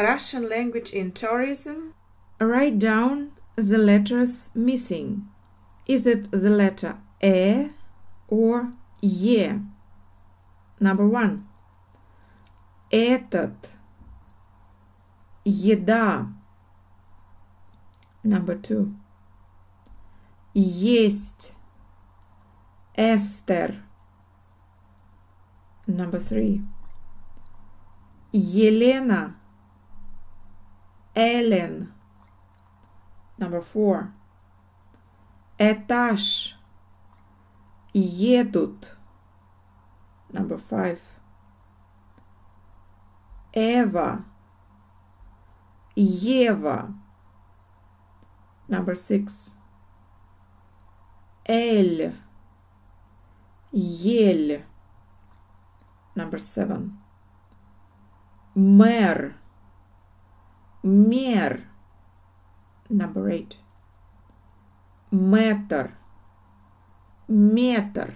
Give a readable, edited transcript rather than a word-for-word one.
Russian language in tourism. Write down the letters missing. Is it the letter E or Е? Number 1. Этот. Еда. Number 2. Есть. Эстер. Number 3. Елена. Элен. Number 4. Этаж. Едут. Number 5. Эва. Ева. Number 6. Эль. Ель. Number 7. Мэр. Мер. Number 8. Метр. Метр.